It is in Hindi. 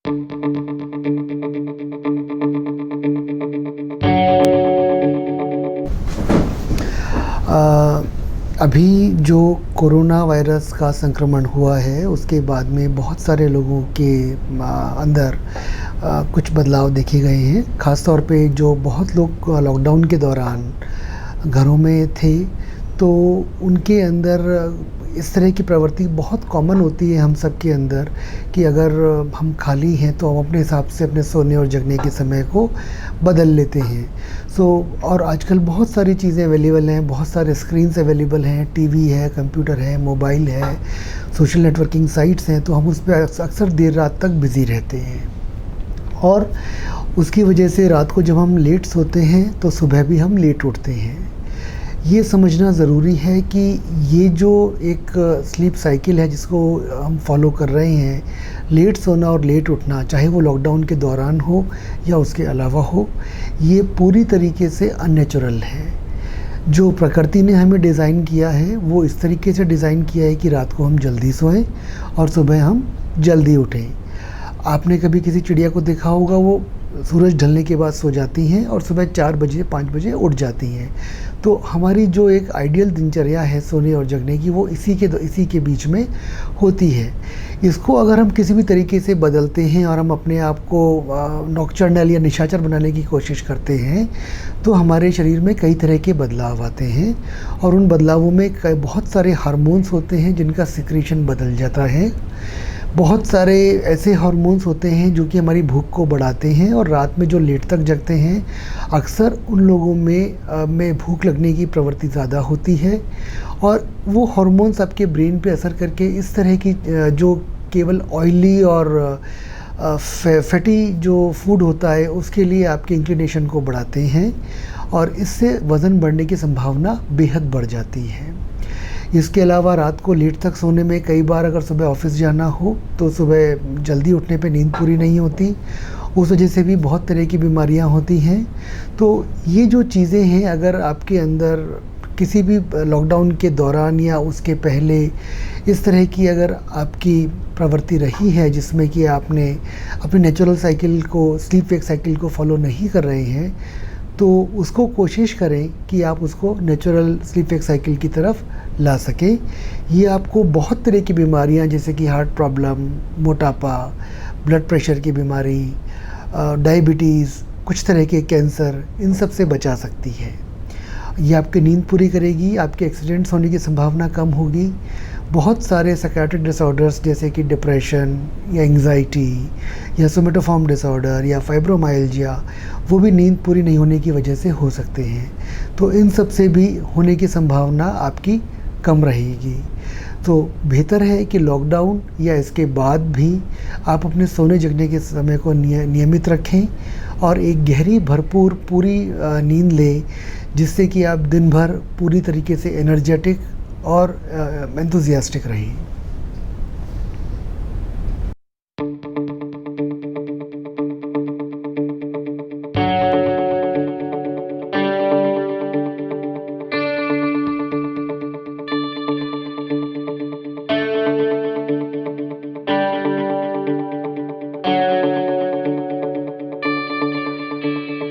अभी जो कोरोना वायरस का संक्रमण हुआ है उसके बाद में बहुत सारे लोगों के अंदर कुछ बदलाव देखे गए हैं। ख़ास तौर पे जो बहुत लोग लॉकडाउन के दौरान घरों में थे, तो उनके अंदर इस तरह की प्रवृत्ति बहुत कॉमन होती है हम सब के अंदर कि अगर हम खाली हैं तो हम अपने हिसाब से अपने सोने और जगने के समय को बदल लेते हैं। और आजकल बहुत सारी चीज़ें अवेलेबल हैं, बहुत सारे स्क्रीन्स अवेलेबल हैं, टीवी है, कंप्यूटर है, मोबाइल है, सोशल नेटवर्किंग साइट्स हैं, तो हम उस पे अक्सर देर रात तक बिज़ी रहते हैं। और उसकी वजह से रात को जब हम लेट सोते हैं तो सुबह भी हम लेट उठते हैं। ये समझना ज़रूरी है कि ये जो एक स्लीप साइकिल है जिसको हम फॉलो कर रहे हैं, लेट सोना और लेट उठना, चाहे वो लॉकडाउन के दौरान हो या उसके अलावा हो, ये पूरी तरीके से अननेचुरल है। जो प्रकृति ने हमें डिज़ाइन किया है वो इस तरीके से डिज़ाइन किया है कि रात को हम जल्दी सोएं और सुबह हम जल्दी उठें। आपने कभी किसी चिड़िया को देखा होगा, वो सूरज ढलने के बाद सो जाती हैं और सुबह 4 बजे 5 बजे उठ जाती हैं। तो हमारी जो एक आइडियल दिनचर्या है सोने और जगने की, वो इसी के बीच में होती है। इसको अगर हम किसी भी तरीके से बदलते हैं और हम अपने आप को नॉकटर्नल या निशाचर बनाने की कोशिश करते हैं, तो हमारे शरीर में कई तरह के बदलाव आते हैं और उन बदलावों में बहुत सारे हार्मोन्स होते हैं जिनका सिक्रीशन बदल जाता है। बहुत सारे ऐसे हार्मोन्स होते हैं जो कि हमारी भूख को बढ़ाते हैं, और रात में जो लेट तक जगते हैं अक्सर उन लोगों में भूख लगने की प्रवृत्ति ज़्यादा होती है। और वो हार्मोन्स आपके ब्रेन पे असर करके इस तरह की जो केवल ऑयली और फैटी जो फूड होता है उसके लिए आपके इंक्लिनेशन को बढ़ाते हैं, और इससे वज़न बढ़ने की संभावना बेहद बढ़ जाती है। इसके अलावा रात को लेट तक सोने में कई बार अगर सुबह ऑफिस जाना हो तो सुबह जल्दी उठने पे नींद पूरी नहीं होती, उस वजह से भी बहुत तरह की बीमारियां होती हैं। तो ये जो चीज़ें हैं, अगर आपके अंदर किसी भी लॉकडाउन के दौरान या उसके पहले इस तरह की अगर आपकी प्रवृत्ति रही है जिसमें कि आपने अपनी नेचुरल साइकिल को, स्लीप वेक साइकिल को फॉलो नहीं कर रहे हैं, तो उसको कोशिश करें कि आप उसको नेचुरल स्लीप वेक साइकिल की तरफ ला सकें। ये आपको बहुत तरह की बीमारियां जैसे कि हार्ट प्रॉब्लम, मोटापा, ब्लड प्रेशर की बीमारी, डायबिटीज़, कुछ तरह के कैंसर, इन सब से बचा सकती है। ये आपकी नींद पूरी करेगी, आपके एक्सीडेंट्स होने की संभावना कम होगी। बहुत सारे साइकियाट्रिक डिसऑर्डर्स जैसे कि डिप्रेशन या एंग्जाइटी या सोमेटोफॉर्म डिसऑर्डर या फाइब्रोमाइल्जिया, वो भी नींद पूरी नहीं होने की वजह से हो सकते हैं। तो इन सब से भी होने की संभावना आपकी कम रहेगी। तो बेहतर है कि लॉकडाउन या इसके बाद भी आप अपने सोने जगने के समय को नियमित रखें और एक गहरी भरपूर पूरी नींद लें, जिससे कि आप दिन भर पूरी तरीके से एनर्जेटिक और एंथुसियास्टिक रहें।